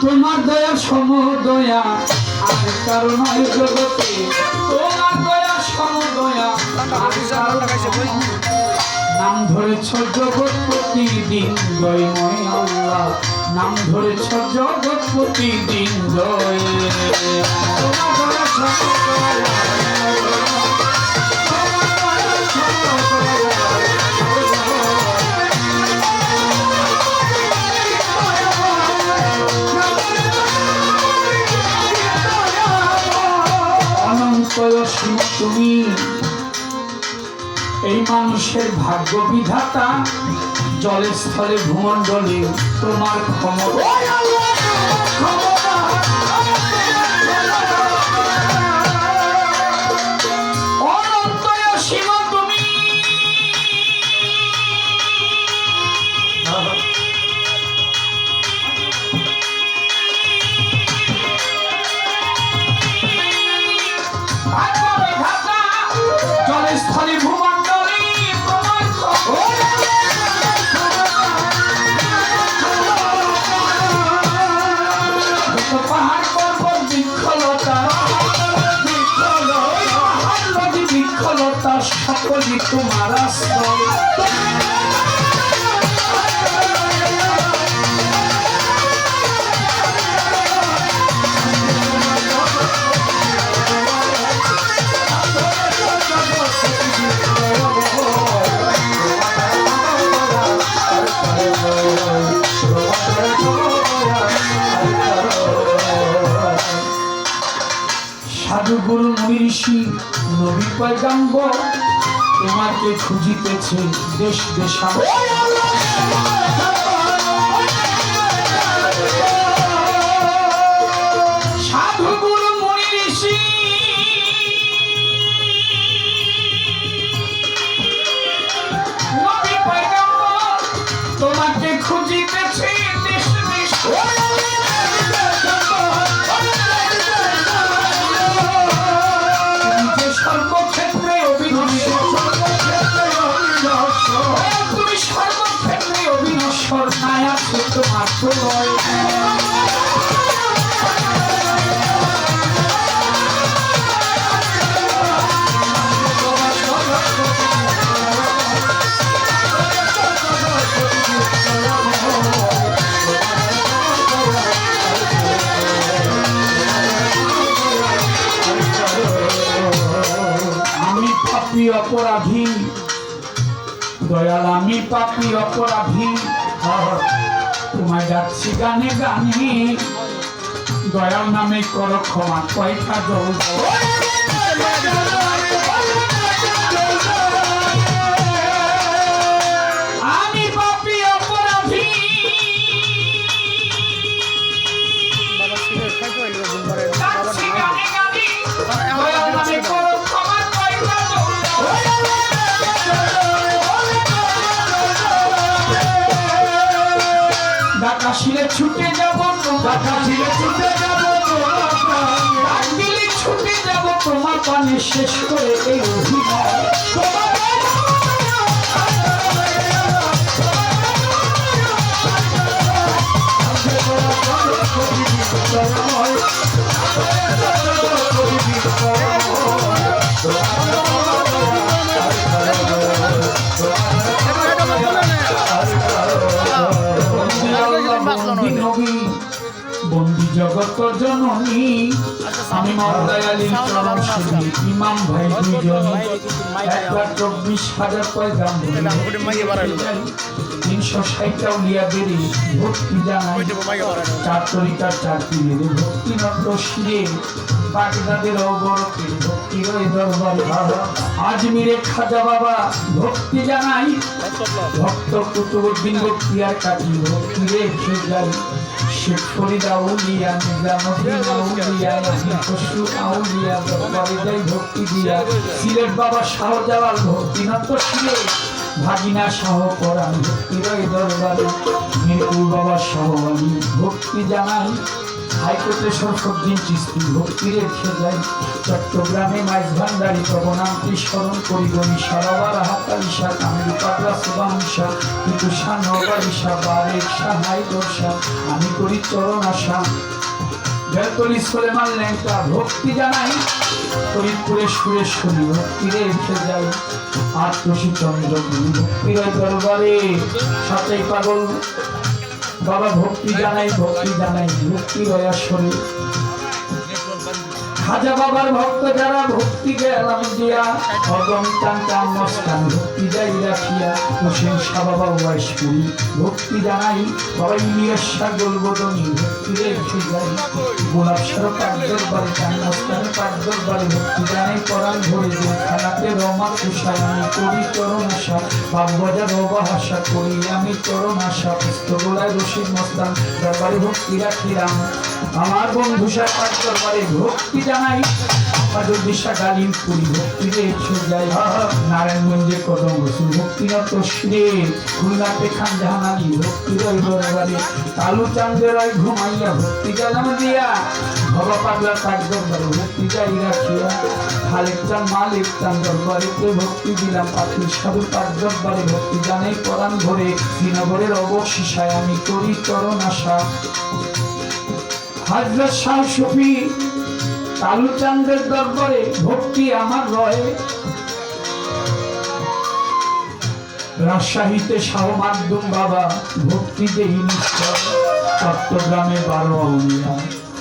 তোমার দয়া সমদয়া আর কারণ জগতে, তোমার দয়া সমদয়া আর কারণ। নাম ধরেছ জগৎপতি দিন জয়ময় আল্লাহ, নাম ধরেছ জগৎপতি দিন জয়। তোমার দয়া সমদয়া তুমি এই মানুষের ভাগ্য বিধাতা, জলে স্থলে ভূমণ্ডলে তোমার ক্ষমতা। স্থলে ভূমণ্ডলে তোমার পাহাড় পর্বত বৃক্ষলতা, নদী বৃক্ষলতা সকলই তোমার আশ্রয়। সাধু গুরু মুনি ঋষি নবী পয়গম্বর তোমাকে খুঁজিতেছে দেশ দেশান্তর। সাধু গুরু মুনি ঋষি নবী পয়গম্বর তোমাকে খুঁজিতেছে দেশ দেশান্তর। সর্বক্ষেত্রে অবিনশ্বর, নাই আছে তোমার প্রলয়। পাপী অপরাধী দয়াল, আমি পাপী অপরাধী, তোমায় ডাকছি গানে গানে, দয়াল নামে করো ক্ষমা কয়টা জল। আমি পাপী অপরাধী ডাকছি গানে গানে, দয়াল নামে করো ক্ষমা কয়টা জল। ডাকাশিলে ছুটে যাব, ডাকাশিলে ছুটে যাব, ডাক দিলে ছুটে যাব তোমার পানে, শেষ করে এই অভিনয়। বন্দি জগত জননী, আমি মরদয়ালী চরণ সেবী ইমাম ভাই দুইজন, 1,24,000 পয়গাম্বর 360টা উলিয়া বেরি ভক্তি জানাই, 4 তরিকার 4 পীরের ভক্তি নন্দ শিরে, বাগদাদের অবরতে ভক্তির দরবারে, আজমিরে খাজা বাবা ভক্তি জানাই, ভক্ত কুতুবুদ্দিন বখতিয়ার কাজী ভক্তি রেখে যাই, শেখ ফরিদ আউলিয়া, নিজামুদ্দিন আউলিয়া, খসরু আউলিয়া, দরবারে যাই ভক্তি দিয়া। সিলেট বাবা শাহজালাল ভক্তিনাথ শিলে, ভাগিনা শাহ পরাণ ভক্তির ওই দরবারে। মিরপুর বাবা শাহ আলী ভক্তি জানাই, হাইকোর্টে শরফুদ্দিন চিশতি ভক্তি রেখে যাই। চট্টগ্রামে মাইজ ভান্ডারী প্রবনামটি স্মরণ করি গণি সারাবার হাতালিশা, কামেরু পাগলা সুবাংশা, পিতুষা নবারিশা, বারেক সাহাই দর্শা, আমি করি চরণ আশা। বেলতলি সুলেমান ল্যাংটা ভক্তি জানাই, ফরিদপুরে সুরেশ্বরী ভক্তি রেখে যাই। আত্মসী চন্দ্রপুরী ভক্তির দরবারে, সাথেই পাগল বাবা ভক্তি জানাই, ভক্তি জানাই ভক্তি রয়াসরে। খাজা বাবার ভক্ত যারা ভক্তি গেলাম দিয়া, অগম টান মস্তান ভক্তি যাই রাখিয়া। হোসেন শাহ বাবা ওয়াইশপুরি ভক্তি জানাই, বাবা ইলিয়াস শাহ গোলবদনী ভক্তি রেখে যাই। গোলাপ শাহ পাক দরবারে, টান মস্তান পাক দরবারে ভক্তি জানাই পরাণ ভরে। খানাতে রমা কুশায় আমি করি চরণ আশা, বাববাজার রবা হাসা করি আমি চরণ আশা। পুস্তকোলায় রশিদ মস্তান দরবারে ভক্তি রাখিলাম, আমার বন্ধু শাহ পাক দরবারে ভক্তি জানাই। দিশা গালিম পুরি ভক্তি রেখে যাই। নারায়ণগঞ্জে কদম রসুল ভক্তিরত শিরে, খুলনাতে খান জাহান আলী ভক্তি রয় দরবারে। কালু চান্দের রয় ঘুমাইয়া ভক্তি গেলাম দিয়া, বাবা পাগলা পাক দরবারে ভক্তি যাই রাখিয়া। খালেক চান মালিক চান দরবারেতে ভক্তি দিলাম, পাখির সাধু পাক দরবারে ভক্তি জানাই পরাণ ভরে। শ্রীনগরের অবশেষায় আমি করি চরণ আশা। হযরত শাহ শফি কালুচাঁদের দরবারে ভক্তি আমার রয়ে। রাজশাহীতে শাহ মাকদুম বাবা ভক্তি দেই নিশ্চয়। চট্টগ্রামে 12 আউলিয়া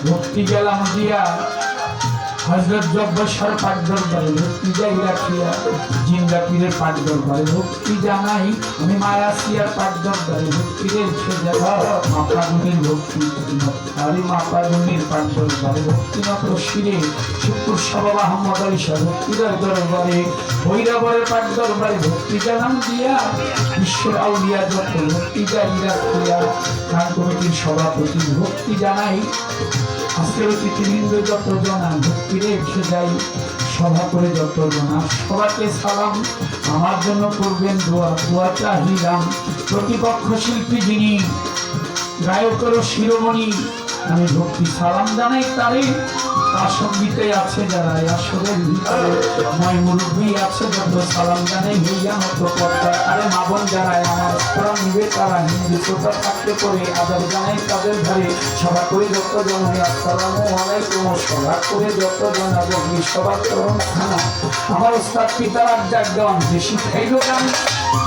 ভক্তি গেলাম দিয়া, হযরত জব্বর পাক দরবারে ভক্তি যাই রাখিয়া। জিন্দা পীরের পাক দরবারে ভক্তি জানাই, আমি মায়াসিয়ার পাক দরবারে ভক্তি রেখে যাই। মাপাগুনির ভক্তি আরে মাপাগুনির পাক দরবারে ভক্তি নত শিরে। শুকুর শাহ বাবা আহমদ আলী শাহ ভক্তির দরবারে, ভৈরবের পাক দরবারে ভক্তি জানাম দিয়া। বিশ্বের আউলিয়া যত ভক্তি যাই রাখিয়া। গান কমিটির সভাপতি ভক্তি জানাই, আজকের অতিথিবৃন্দ যত জনা ভক্তি রেখে যাই। সভা করে যত জনা সবাইকে সালাম, আমার জন্য করবেন দোয়া, দোয়া চাহিলাম। প্রতিপক্ষ শিল্পী যিনি গায়কের শিরোমণি, আমি ভক্তি সালাম জানাই তারে। তার সঙ্গীতে আছে যারা আসরের ভিতরে, ময় মুরব্বী আছে যত সালাম জানাই হইয়া মতো পর্দা। আরে মা বোন যারাই আমার স্মরণ নিবে তারা হিন্দু শ্রোতা থাকতে করে আদর জানাই তাদের ঘরে। সভা করে যত জন আসসালামু আলাইকুম, সভা করে যত জন আবগ্নি সবার চরণ খানা। আমার ওস্তাদ পিতা রাজ্জাক দেওয়ান যে শিখাইল গান,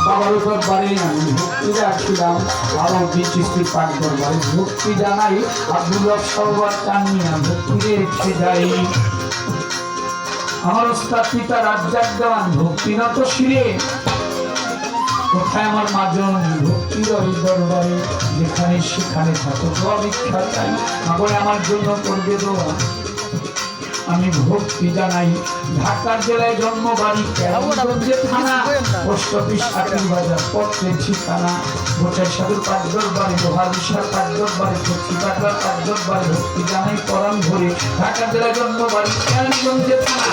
বাবার দরবারে আমি ভক্তি রাখিলাম। আরো চিস্তি পাক দরবারে ভক্তি জানাই, আব্দুল রব সরোয়ার চানিয়া ভক্তি রেখে যাই। আমার ওস্তাদ পিতা রাজ্জাক দেওয়ান ভক্তিনত শিরে। কোথায় আমার মাজন ভক্তির ওই দরবারে, যেখানে সেখানে থাকো দোয়া ভিক্ষা চাই। আগরে আমার জন্য করবে দোয়া, আমি ভক্তি জানাই। ঢাকা জেলায় জন্মবাড়ি, কেরানীগঞ্জে থানা, পোস্ট অফিস আটির বাজার পত্রের ঠিকানা। ভোটের সাধুর পাক দরবারে, লোহালিশার পাক দরবারে, ভক্তি পাগলার পাক দরবারে ভক্তি জানাই পরাণ ভরে। ঢাকা জেলায় জন্মবাড়ি, কেরানীগঞ্জে থানা,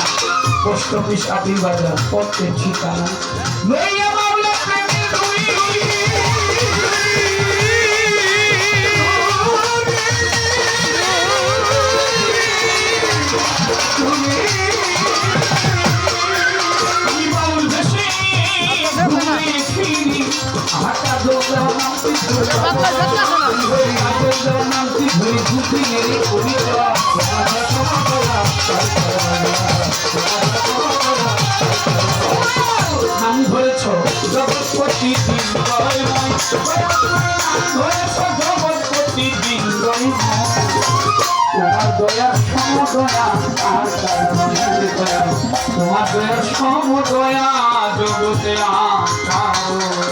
পোস্ট অফিস আটির বাজার পত্রের ঠিকানা। নাম ধরেছ জগৎপতি দিন রয় ময়, ধরেছ জগৎপতি দিন রয় ময়। তোমার দয়ার সমদয়া আর কারণের দয়া, তোমার দয়ার সমদয়া জগতে আর কারণ